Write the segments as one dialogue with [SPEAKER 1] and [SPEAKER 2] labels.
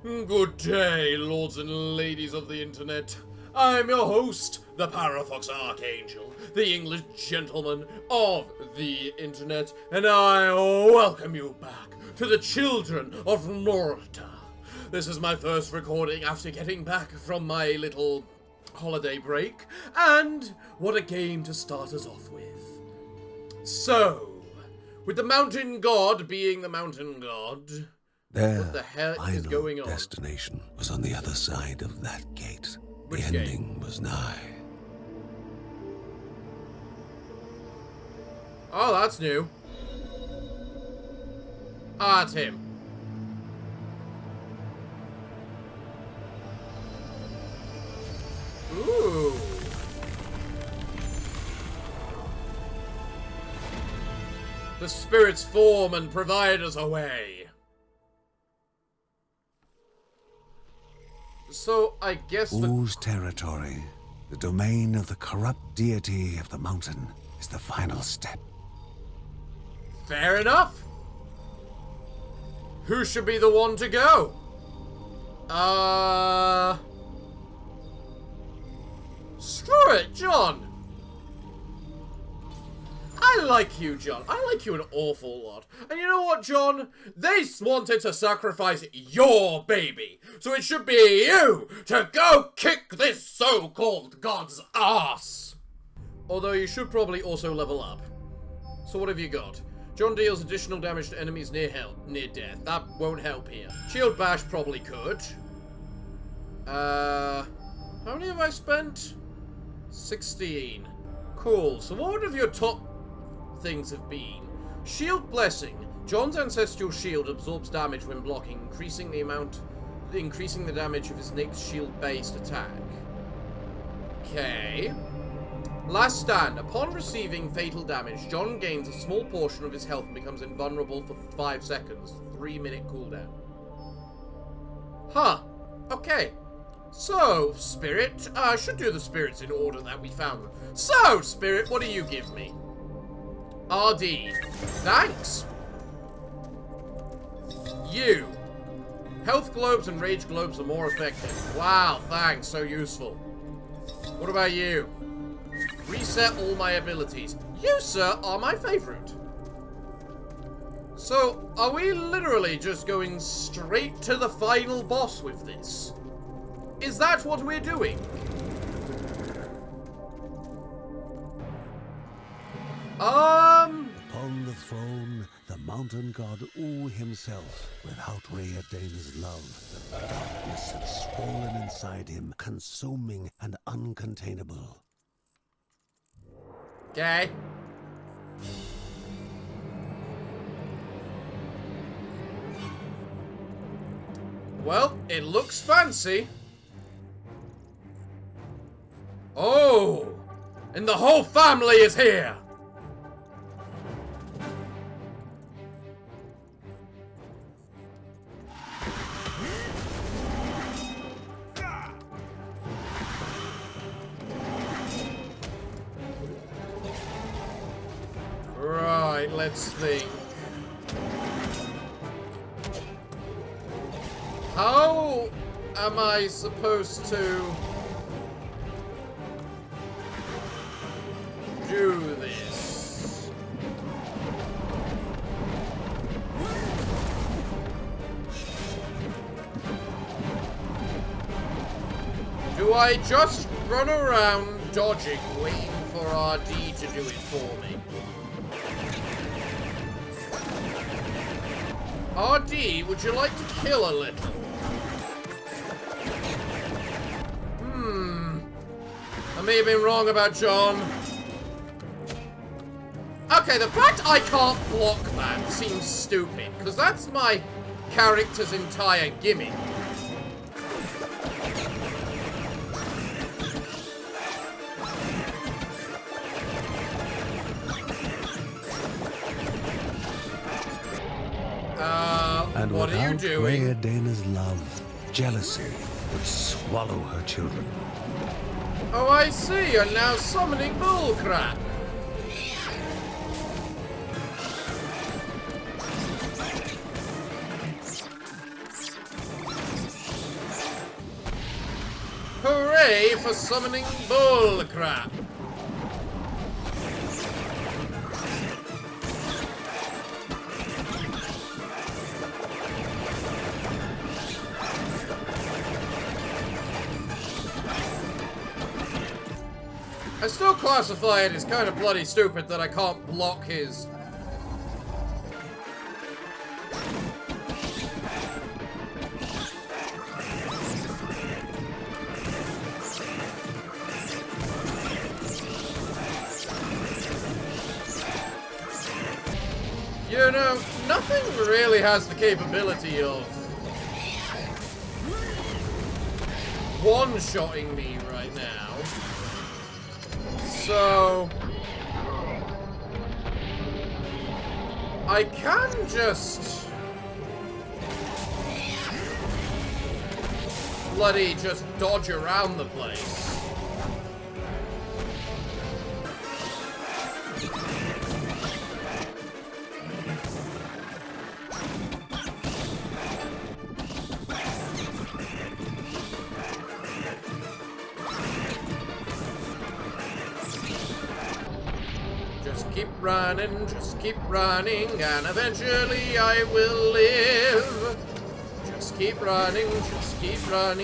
[SPEAKER 1] Good day, lords and ladies of the internet. I'm your host, the Parafox Archangel, the English gentleman of the internet, and I welcome you back to the children of Morta. This is my first recording after getting back from my little holiday break, and what a game to start us off with. So, with the mountain god being the mountain god,
[SPEAKER 2] Their
[SPEAKER 1] what the hell is
[SPEAKER 2] final
[SPEAKER 1] going on?
[SPEAKER 2] destination was on the other side of that gate.
[SPEAKER 1] Which
[SPEAKER 2] the
[SPEAKER 1] gate?
[SPEAKER 2] ending was nigh.
[SPEAKER 1] Oh, that's new. Ah, it's him. Ooh. The spirits form and provide us a way. So, I guess
[SPEAKER 2] Whose territory, the domain of the corrupt deity of the mountain, is the final step.
[SPEAKER 1] Fair enough. Who should be the one to go? Screw it, John. I like you, John. I like you an awful lot. And you know what, John? They wanted to sacrifice your baby. So it should be you to go kick this so-called god's ass. Although you should probably also level up. So what have you got? John deals additional damage to enemies near death. That won't help here. Shield bash probably could. How many have I spent? 16. Cool. So what would have your top things have been? Shield blessing. John's ancestral shield absorbs damage when blocking, increasing the damage of his next shield-based attack. Okay. Last stand. Upon receiving fatal damage, John gains a small portion of his health and becomes invulnerable for 5 seconds. 3-minute cooldown. Huh. Okay. So, Spirit, I should do the spirits in order that we found them. So, Spirit, what do you give me? RD. Thanks. You. Health globes and rage globes are more effective. Wow, thanks. So useful. What about you? Reset all my abilities. You, sir, are my favorite. So, are we literally just going straight to the final boss with this? Is that what we're doing?
[SPEAKER 2] Upon the throne, the mountain god U himself, without Rheodane's love, the darkness had swollen inside him, consuming and uncontainable.
[SPEAKER 1] Okay. Well, it looks fancy. Oh! And the whole family is here! Right, let's think. How am I supposed to do this? Do I just run around dodging, waiting for RD to do it for me? RD, would you like to kill a little? I may have been wrong about John. Okay, the fact I can't block that seems stupid, because that's my character's entire gimmick.
[SPEAKER 2] And
[SPEAKER 1] what are you doing?
[SPEAKER 2] Rheodane's love, jealousy would swallow her children.
[SPEAKER 1] Oh, I see. You're now summoning bullcrap. Hooray for summoning bullcrap! I still classify it as kind of bloody stupid that I can't block his... You know, nothing really has the capability of one-shotting me right now. So I can just bloody just dodge around the place. Just keep running, and eventually I will live. Just keep running,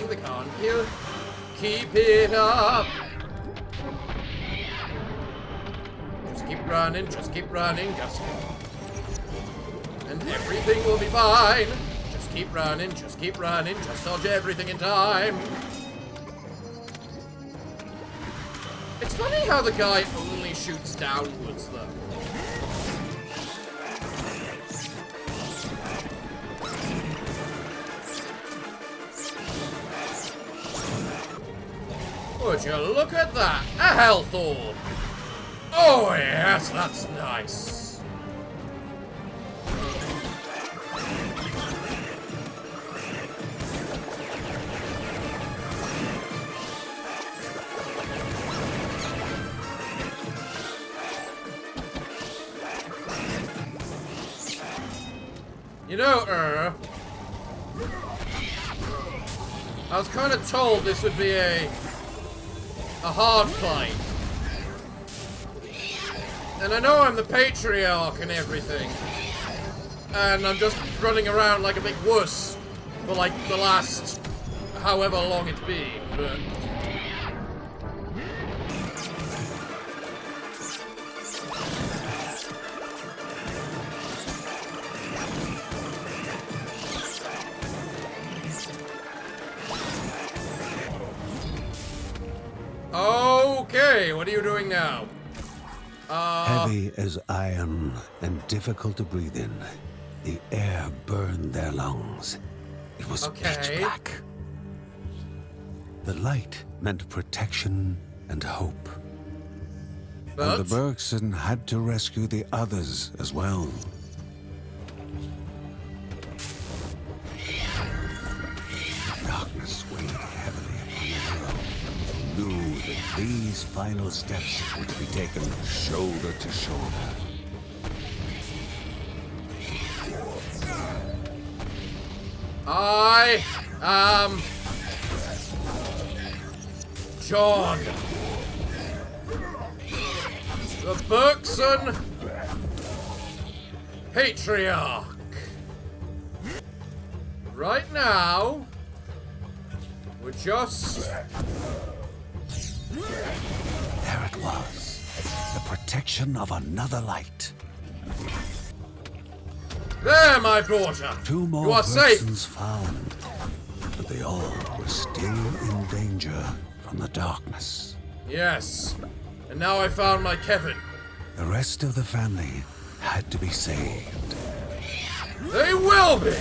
[SPEAKER 1] they can't kill. Keep it up. Just keep running, and everything will be fine. Just keep running, just dodge everything in time. It's funny how the guy only shoots downwards, though. Would you look at that? A health orb! Oh yes, that's nice. You know, I was kind of told this would be a hard fight. And I know I'm the patriarch and everything. And I'm just running around like a big wuss for like the last however long it's been, but... Okay, what are you doing now?
[SPEAKER 2] Heavy as iron and difficult to breathe in, the air burned their lungs. It was pitch black. The light meant protection and hope.
[SPEAKER 1] But?
[SPEAKER 2] And the Bergson had to rescue the others as well. Darkness weighed heavily upon the world. Knew that these final steps were to be taken shoulder to shoulder.
[SPEAKER 1] I am John, the Bergson Patriarch. Right now, we're just...
[SPEAKER 2] There it was. The protection of another light.
[SPEAKER 1] There, my daughter.
[SPEAKER 2] Two more
[SPEAKER 1] you are safe.
[SPEAKER 2] persons found, but they all were still in danger from the darkness.
[SPEAKER 1] Yes. And now I found my Kevin.
[SPEAKER 2] The rest of the family had to be saved.
[SPEAKER 1] They will be!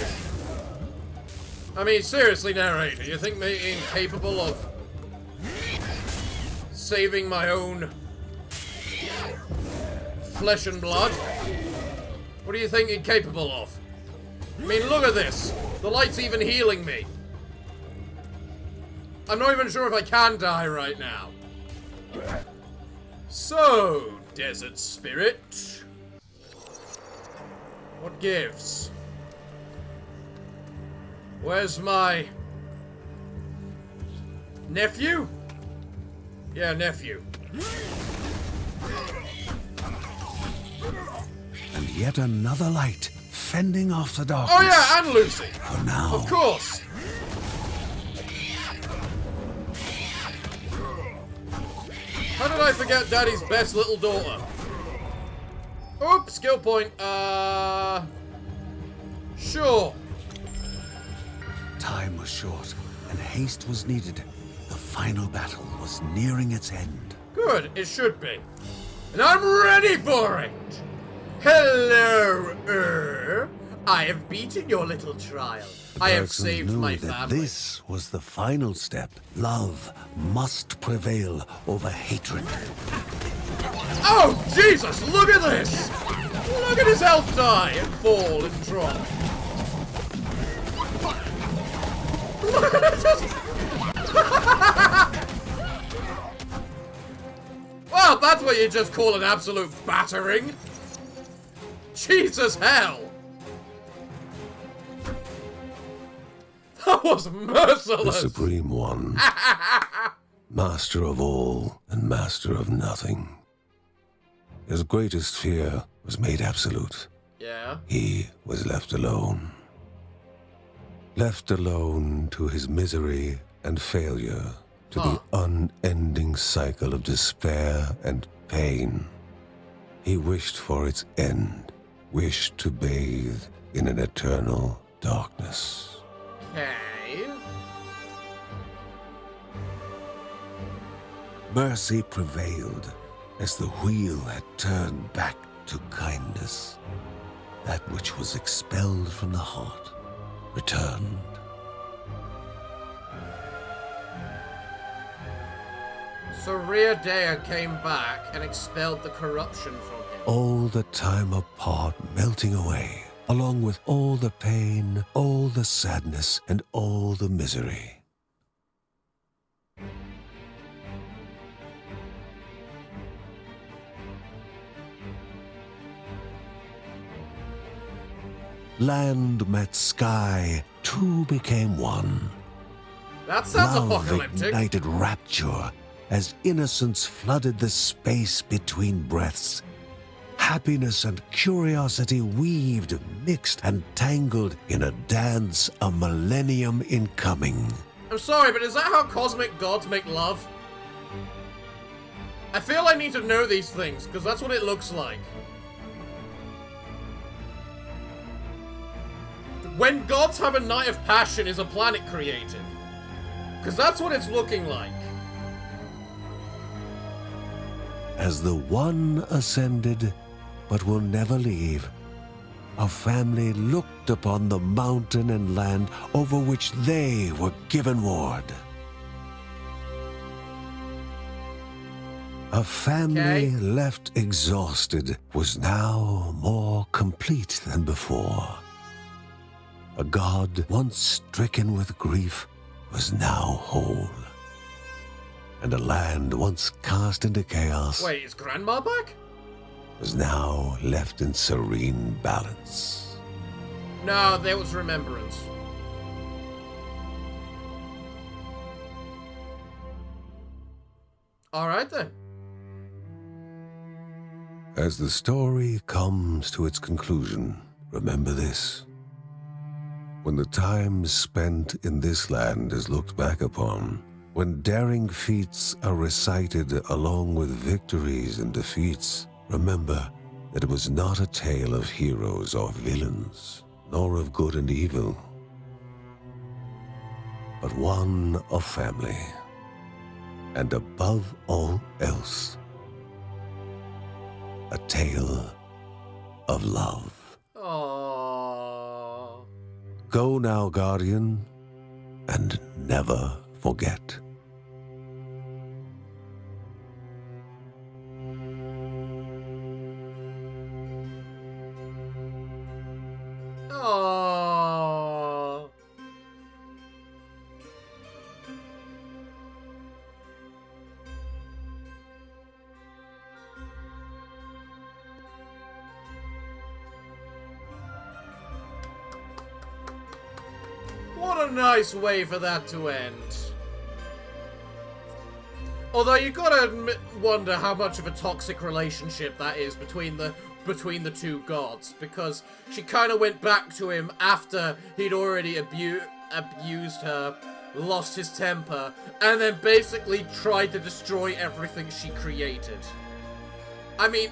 [SPEAKER 1] I mean, seriously, narrator, you think me incapable of saving my own flesh and blood? What do you think you're capable of? I mean, look at this. The light's even healing me. I'm not even sure if I can die right now. So, desert spirit. What gives? Where's my Nephew? Yeah, nephew.
[SPEAKER 2] And yet another light, fending off the darkness.
[SPEAKER 1] Oh yeah, and Lucy.
[SPEAKER 2] For now.
[SPEAKER 1] Of course. How did I forget Daddy's best little daughter? Oops, skill point. Sure.
[SPEAKER 2] Time was short, and haste was needed. The final battle was nearing its end.
[SPEAKER 1] Good, it should be. And I'm ready for it! Hello, I have beaten your little trial. I have
[SPEAKER 2] Bergson
[SPEAKER 1] saved
[SPEAKER 2] knew
[SPEAKER 1] my
[SPEAKER 2] that
[SPEAKER 1] family.
[SPEAKER 2] this was the final step. Love must prevail over hatred.
[SPEAKER 1] Oh, Jesus, look at this! Look at his health die and fall and drop. Look at it just... Well, that's what you just call an absolute battering. Jesus hell! That was merciless!
[SPEAKER 2] The Supreme One. Master of all and master of nothing. His greatest fear was made absolute.
[SPEAKER 1] Yeah?
[SPEAKER 2] He was left alone. Left alone to his misery and failure, to the unending cycle of despair and pain. He wished for its end, wished to bathe in an eternal darkness.
[SPEAKER 1] Okay.
[SPEAKER 2] Mercy prevailed as the wheel had turned back to kindness. That which was expelled from the heart returned.
[SPEAKER 1] So Ria Dea came back and expelled the corruption from him.
[SPEAKER 2] All the time apart melting away, along with all the pain, all the sadness, and all the misery. Land met sky, two became one.
[SPEAKER 1] That sounds
[SPEAKER 2] Love
[SPEAKER 1] apocalyptic.
[SPEAKER 2] ignited rapture as innocence flooded the space between breaths. Happiness and curiosity weaved, mixed, and tangled in a dance, a millennium in coming.
[SPEAKER 1] I'm sorry, but is that how cosmic gods make love? I feel I need to know these things, because that's what it looks like. When gods have a night of passion, is a planet created? Because that's what it's looking like.
[SPEAKER 2] As the one ascended, but will never leave, our family looked upon the mountain and land over which they were given ward. A family left exhausted was now more complete than before. A god once stricken with grief was now whole. And a land once cast into chaos
[SPEAKER 1] Wait, is Grandma back?
[SPEAKER 2] was now left in serene balance.
[SPEAKER 1] No, there was remembrance. Alright then.
[SPEAKER 2] As the story comes to its conclusion, remember this. When the time spent in this land is looked back upon, when daring feats are recited along with victories and defeats, remember that it was not a tale of heroes or villains, nor of good and evil, but one of family, and above all else, a tale of love.
[SPEAKER 1] Aww.
[SPEAKER 2] Go now, Guardian, and never forget.
[SPEAKER 1] Aww. What a nice way for that to end. Although you gotta wonder how much of a toxic relationship that is between the two gods, because she kind of went back to him after he'd already abused her, lost his temper, and then basically tried to destroy everything she created. I mean,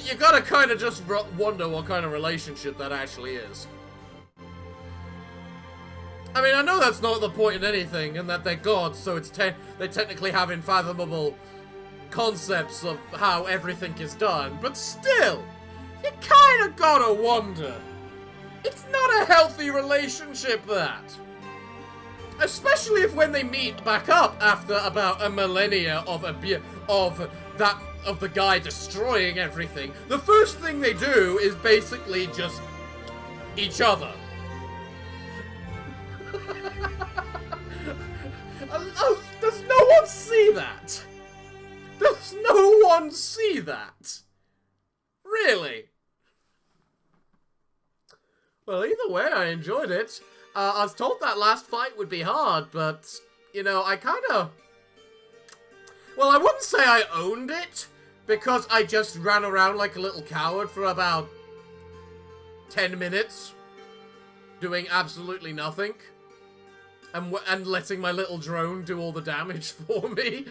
[SPEAKER 1] you gotta kind of just wonder what kind of relationship that actually is. I mean, I know that's not the point in anything, and that they're gods, so it's they technically have unfathomable concepts of how everything is done, but still, you kind of gotta wonder. It's not a healthy relationship, that. Especially if when they meet back up after about a millennia of the guy destroying everything, the first thing they do is basically just each other. Does no one see that? Does no one see that? Really? Well, either way, I enjoyed it. I was told that last fight would be hard, but, you know, I kind of... Well, I wouldn't say I owned it, because I just ran around like a little coward for about 10 minutes, doing absolutely nothing. And letting my little drone do all the damage for me.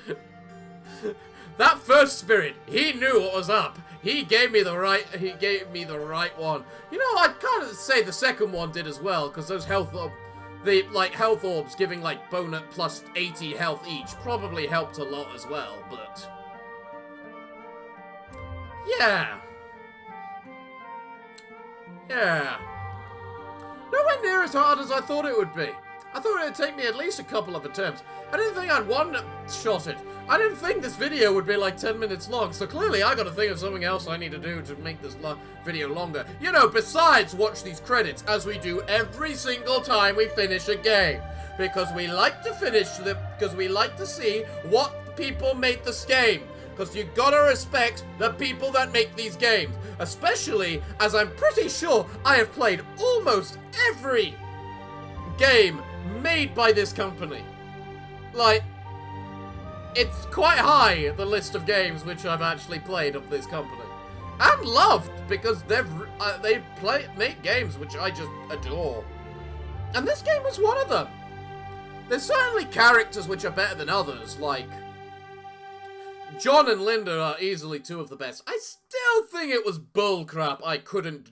[SPEAKER 1] That first spirit, he knew what was up. He gave me the right one. You know, I'd kind of say the second one did as well, because those health orbs giving like bonus plus 80 health each probably helped a lot as well, but yeah. Nowhere near as hard as I thought it would be. I thought it would take me at least a couple of attempts. I didn't think I'd one-shot it. I didn't think this video would be like 10 minutes long, so clearly I gotta think of something else I need to do to make this video longer. You know, besides watch these credits, as we do every single time we finish a game. Because we like to because we like to see what people make this game. Because you gotta respect the people that make these games. Especially as I'm pretty sure I have played almost every game made by this company. Like, it's quite high, the list of games which I've actually played of this company. And loved, because they make games which I just adore. And this game was one of them. There's certainly characters which are better than others, like John and Linda are easily two of the best. I still think it was bullcrap I couldn't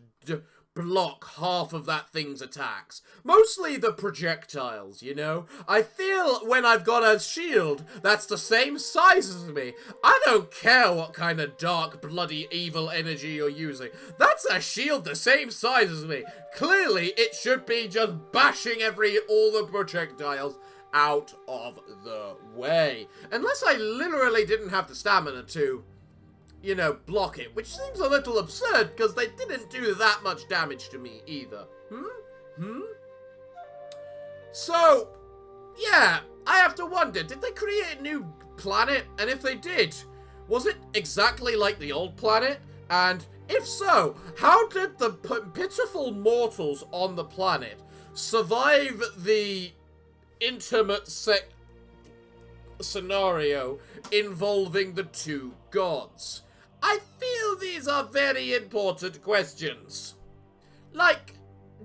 [SPEAKER 1] block half of that thing's attacks. Mostly the projectiles, you know? I feel when I've got a shield that's the same size as me, I don't care what kind of dark, bloody, evil energy you're using. That's a shield the same size as me. Clearly, it should be just bashing all the projectiles out of the way. Unless I literally didn't have the stamina to, you know, block it, which seems a little absurd, because they didn't do that much damage to me either. So, yeah, I have to wonder, did they create a new planet? And if they did, was it exactly like the old planet? And if so, how did the pitiful mortals on the planet survive the intimate scenario involving the two gods? I feel these are very important questions. Like,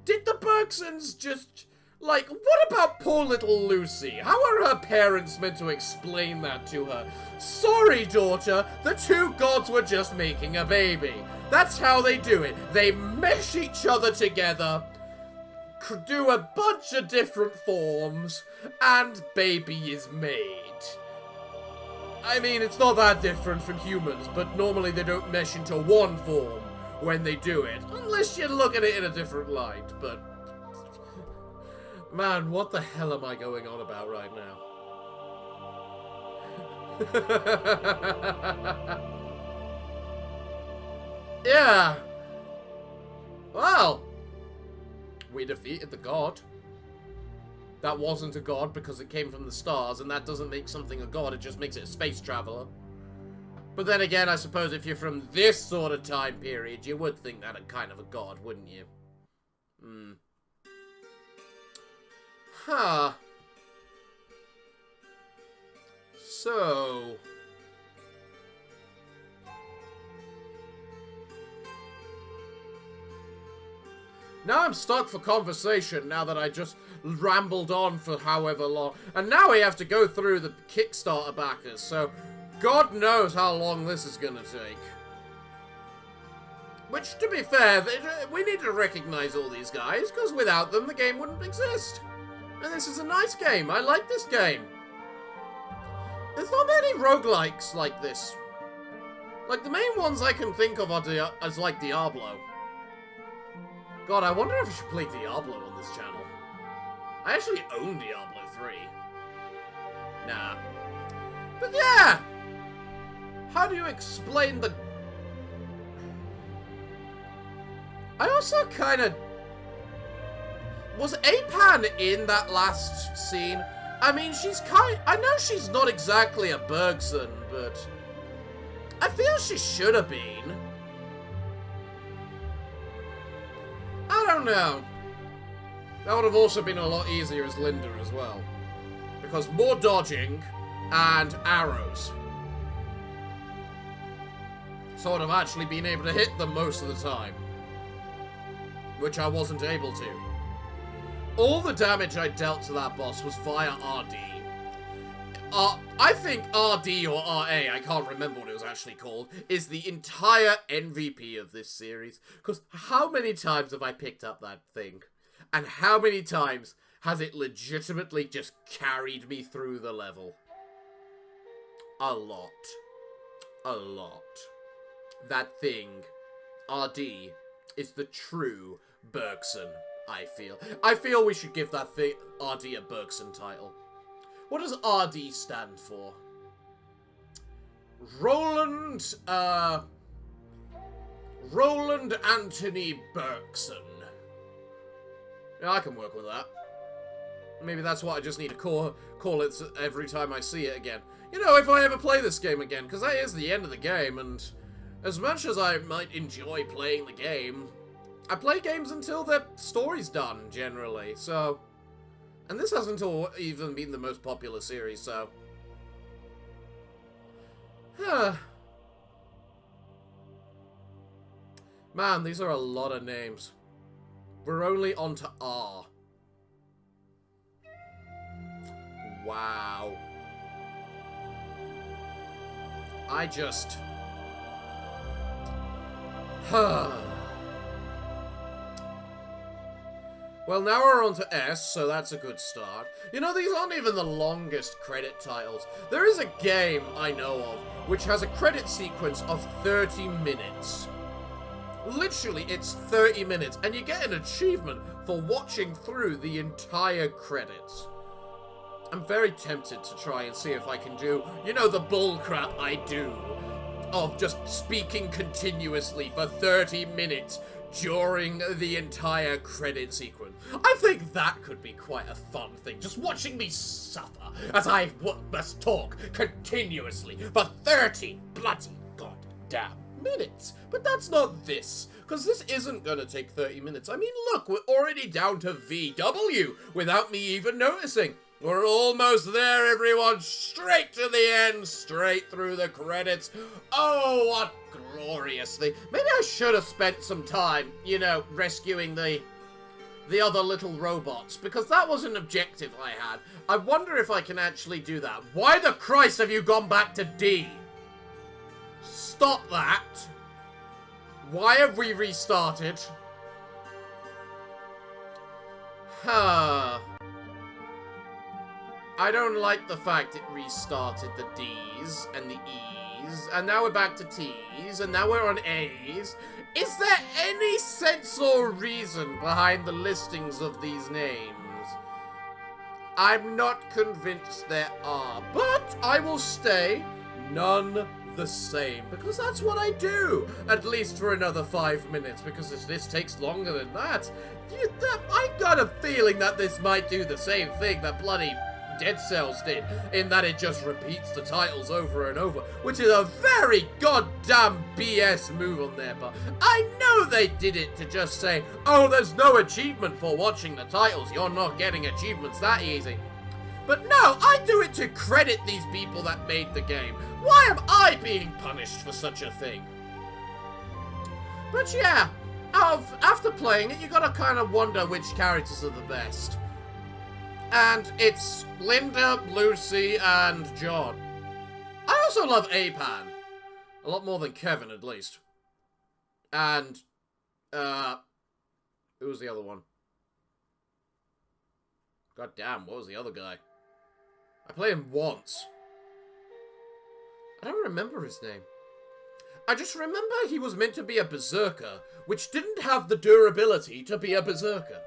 [SPEAKER 1] did the Bergsons just... Like, what about poor little Lucy? How are her parents meant to explain that to her? Sorry, daughter, the two gods were just making a baby. That's how they do it. They mesh each other together, do a bunch of different forms, and baby is made. I mean, it's not that different from humans, but normally they don't mesh into one form when they do it. Unless you look at it in a different light, but... Man, what the hell am I going on about right now? Yeah. Well, we defeated the god. That wasn't a god because it came from the stars, and that doesn't make something a god, it just makes it a space traveler. But then again, I suppose if you're from this sort of time period, you would think that a kind of a god, wouldn't you? Huh. So... now I'm stuck for conversation now that I just rambled on for however long. And now we have to go through the Kickstarter backers, so God knows how long this is gonna take. Which, to be fair, we need to recognize all these guys, because without them the game wouldn't exist. And this is a nice game. I like this game. There's not many roguelikes like this. Like, the main ones I can think of are like Diablo. God, I wonder if I should play Diablo on this channel. I actually own Diablo 3. Nah. But yeah! How do you explain the... I also kind of... was Apan in that last scene? I mean, she's kind... I know she's not exactly a Bergson, but... I feel she should have been. I don't know. That would have also been a lot easier as Linda as well. Because more dodging and arrows. Sort of actually being able to hit them most of the time. Which I wasn't able to. All the damage I dealt to that boss was via RD. I think RD or RA, I can't remember what it was actually called, is the entire MVP of this series. Because how many times have I picked up that thing? And how many times has it legitimately just carried me through the level? A lot. A lot. That thing, RD, is the true Bergson, I feel. I feel we should give that thing, RD, a Bergson title. What does RD stand for? Roland Anthony Bergson. Yeah, I can work with that. Maybe that's what I just need to call it every time I see it again. You know, if I ever play this game again, because that is the end of the game, and as much as I might enjoy playing the game, I play games until the story's done, generally, so... And this hasn't even been the most popular series, so... Man, these are a lot of names. We're only on to R. Wow. I just... Well, now we're on to S, so that's a good start. You know, these aren't even the longest credit titles. There is a game I know of which has a credit sequence of 30 minutes. Literally, it's 30 minutes, and you get an achievement for watching through the entire credits. I'm very tempted to try and see if I can do, you know, the bullcrap I do of just speaking continuously for 30 minutes during the entire credit sequence. I think that could be quite a fun thing, just watching me suffer as I must talk continuously for 30 bloody goddamn minutes. But that's not this, because this isn't gonna take 30 minutes. I mean, look, we're already down to VW without me even noticing. We're almost there, everyone. Straight to the end, straight through the credits. Oh, what glorious thing. Maybe I should have spent some time, you know, rescuing the other little robots, because that was an objective I had. I wonder if I can actually do that. Why the Christ have you gone back to D? Stop that. Why have we restarted? I don't like the fact it restarted the D's and the E's, and now we're back to T's, and now we're on A's. Is there any sense or reason behind the listings of these names? I'm not convinced there are, but I will stay none the same, because that's what I do, at least for another 5 minutes, because if this takes longer than that, I got a feeling that this might do the same thing that bloody Dead Cells did, in that it just repeats the titles over and over, which is a very goddamn BS move on their part. I know they did it to just say, oh, there's no achievement for watching the titles, you're not getting achievements that easy. But no, I do it to credit these people that made the game. Why am I being punished for such a thing? But yeah, after playing it, you gotta kind of wonder which characters are the best. And it's Linda, Lucy, and John. I also love Apan. A lot more than Kevin, at least. And, who was the other one? God damn, what was the other guy? I played him once. I don't remember his name. I just remember he was meant to be a berserker, which didn't have the durability to be a berserker.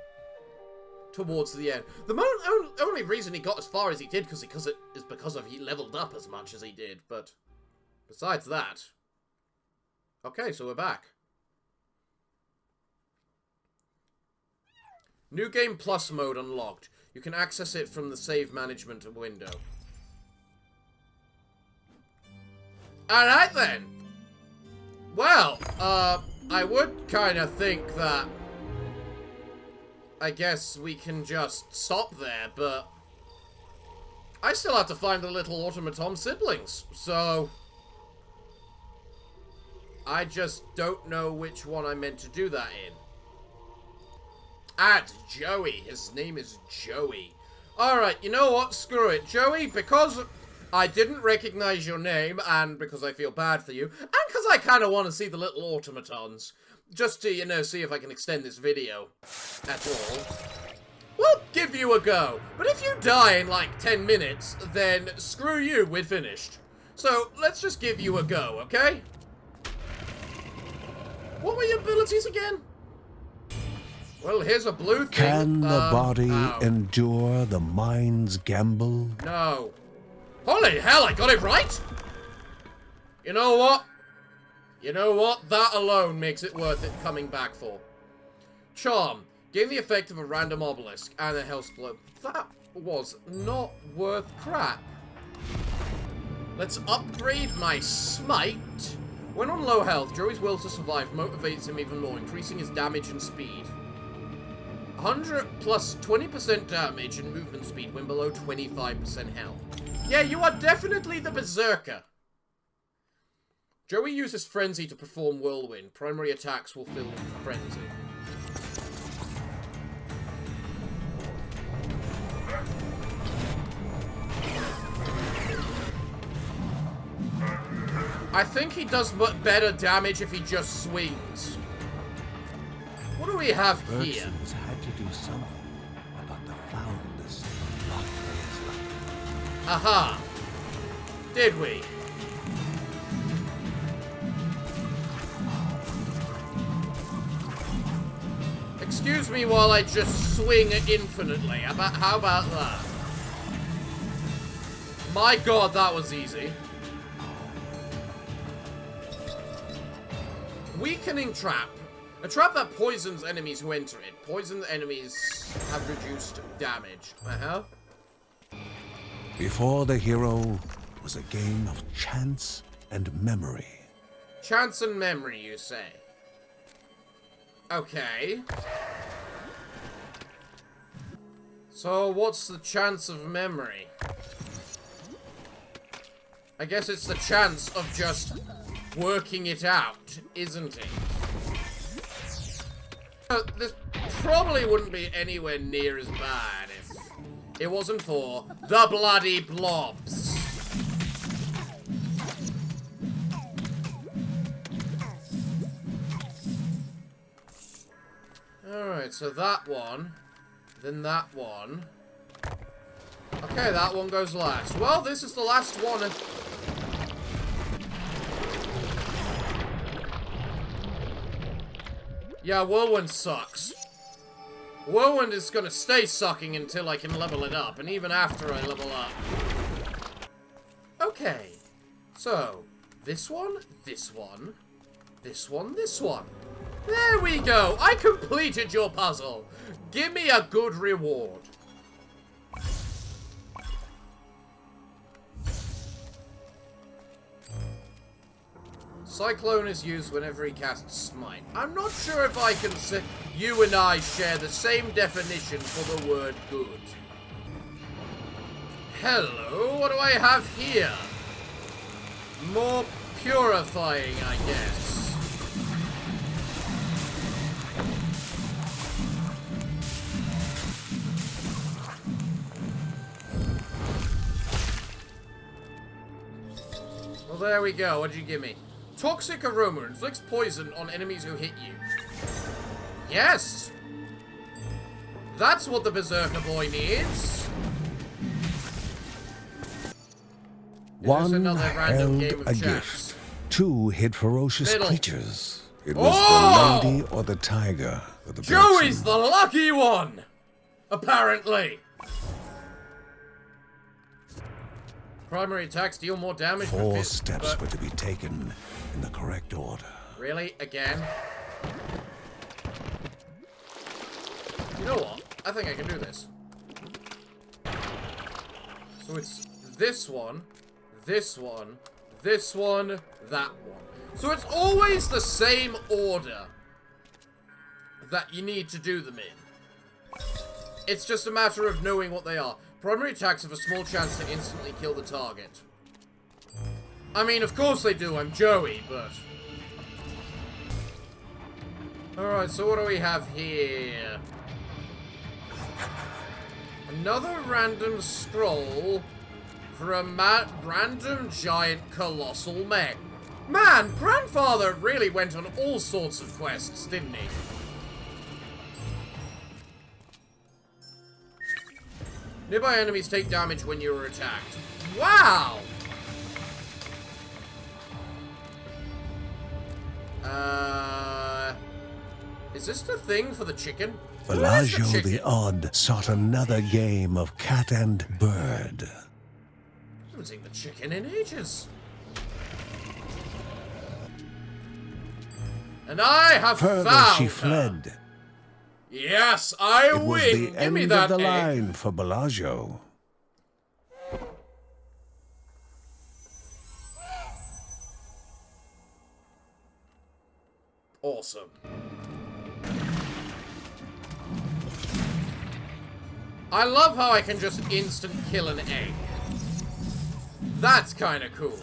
[SPEAKER 1] Towards the end. The only reason he got as far as he did is because he leveled up as much as he did, but besides that. Okay, so we're back. New Game Plus mode unlocked. You can access it from the save management window. Alright then. Well, I would kind of think that I guess we can just stop there, but I still have to find the little automaton siblings, so I just don't know which one I meant to do that in. Add Joey. His name is Joey. Alright, you know what? Screw it. Joey, because I didn't recognize your name, and because I feel bad for you, and because I kind of want to see the little automatons, just to, you know, see if I can extend this video at all, we'll give you a go. But if you die in like 10 minutes, then screw you, we're finished. So, let's just give you a go, okay? What were your abilities again? Well, here's a blue thing.
[SPEAKER 2] Can the body endure the mind's gamble?
[SPEAKER 1] No. Holy hell, I got it right? You know what? You know what? That alone makes it worth it coming back for. Charm. Gain the effect of a random obelisk and a health globe. That was not worth crap. Let's upgrade my smite. When on low health, Joey's will to survive motivates him even more, increasing his damage and speed. 100 plus 20% damage and movement speed when below 25% health. Yeah, you are definitely the berserker. Joey uses Frenzy to perform Whirlwind. Primary attacks will fill Frenzy. I think he does better damage if he just swings. What do we have here?
[SPEAKER 2] Bergsons had to do something about the foulness of Locklay's life.
[SPEAKER 1] Aha. Did we? Excuse me while I just swing infinitely. How about that? My god, that was easy. Weakening trap. A trap that poisons enemies who enter it. Poisoned enemies have reduced damage.
[SPEAKER 2] Before the hero was a game of chance and memory.
[SPEAKER 1] Chance and memory, you say? Okay. So, what's the chance of memory? I guess it's the chance of just working it out, isn't it? This probably wouldn't be anywhere near as bad if it wasn't for the bloody blobs. Alright, so that one, then that one. Okay, that one goes last. Well, this is the last one. Yeah, Whirlwind sucks. Whirlwind is gonna stay sucking until I can level it up, and even after I level up. Okay. So, this one, this one, this one, this one. There we go! I completed your puzzle! Give me a good reward. Cyclone is used whenever he casts Smite. I'm not sure if I can say you and I share the same definition for the word good. Hello, what do I have here? More purifying, I guess. Well, there we go. What'd you give me? Toxic aroma inflicts poison on enemies who hit you. Yes! That's what the Berserker boy needs.
[SPEAKER 2] One held a gift. Two hid ferocious creatures. It was the lady or the tiger for the
[SPEAKER 1] Joey's the lucky one! Apparently. Primary attacks deal more damage.
[SPEAKER 2] Four steps were to be taken in the correct order.
[SPEAKER 1] Really? Again? You know what? I think I can do this. So it's this one, this one, this one, that one. So it's always the same order that you need to do them in. It's just a matter of knowing what they are. Primary attacks have a small chance to instantly kill the target. I mean, of course they do, I'm Joey, but... Alright, so what do we have here? Another random scroll for a random giant colossal mech. Man, Grandfather really went on all sorts of quests, didn't he? Nearby enemies take damage when you are attacked. Wow! Is this the thing for the chicken?
[SPEAKER 2] Bellagio the Odd sought another game of cat and bird.
[SPEAKER 1] I haven't seen the chicken in ages. And I have
[SPEAKER 2] Further
[SPEAKER 1] found
[SPEAKER 2] she
[SPEAKER 1] her.
[SPEAKER 2] fled.
[SPEAKER 1] Yes, I
[SPEAKER 2] It
[SPEAKER 1] win.
[SPEAKER 2] was the
[SPEAKER 1] Give
[SPEAKER 2] end
[SPEAKER 1] me that
[SPEAKER 2] of the
[SPEAKER 1] egg.
[SPEAKER 2] line for Bellagio.
[SPEAKER 1] Awesome. I love how I can just instant kill an egg. That's kind of cool.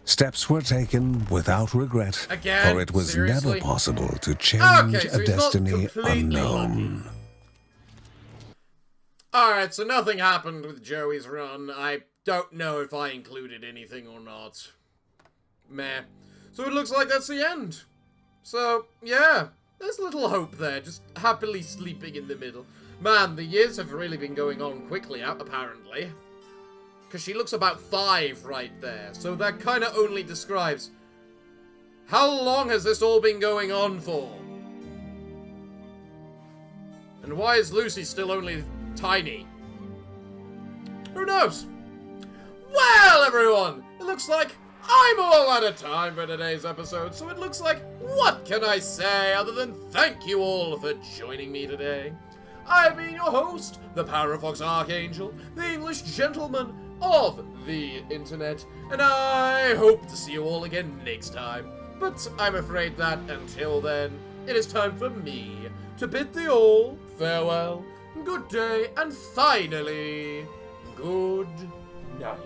[SPEAKER 2] Steps were taken without regret,
[SPEAKER 1] Again?
[SPEAKER 2] for it was
[SPEAKER 1] Seriously?
[SPEAKER 2] never possible to change
[SPEAKER 1] Okay, so
[SPEAKER 2] a
[SPEAKER 1] he's not
[SPEAKER 2] destiny
[SPEAKER 1] completely
[SPEAKER 2] unknown.
[SPEAKER 1] Alright, so nothing happened with Joey's run. I don't know if I included anything or not. Meh. So it looks like that's the end. So, yeah. There's little hope there, just happily sleeping in the middle. Man, the years have really been going on quickly, apparently. Because she looks about 5 right there, so that kind of only describes... How long has this all been going on for? And why is Lucy still only tiny? Who knows? Well, everyone, it looks like I'm all out of time for today's episode, so it looks like, what can I say other than thank you all for joining me today? I've been your host, the Parafox Archangel, the English gentleman of the internet, and I hope to see you all again next time. But I'm afraid that, until then, it is time for me to bid thee all farewell, good day, and finally, good night.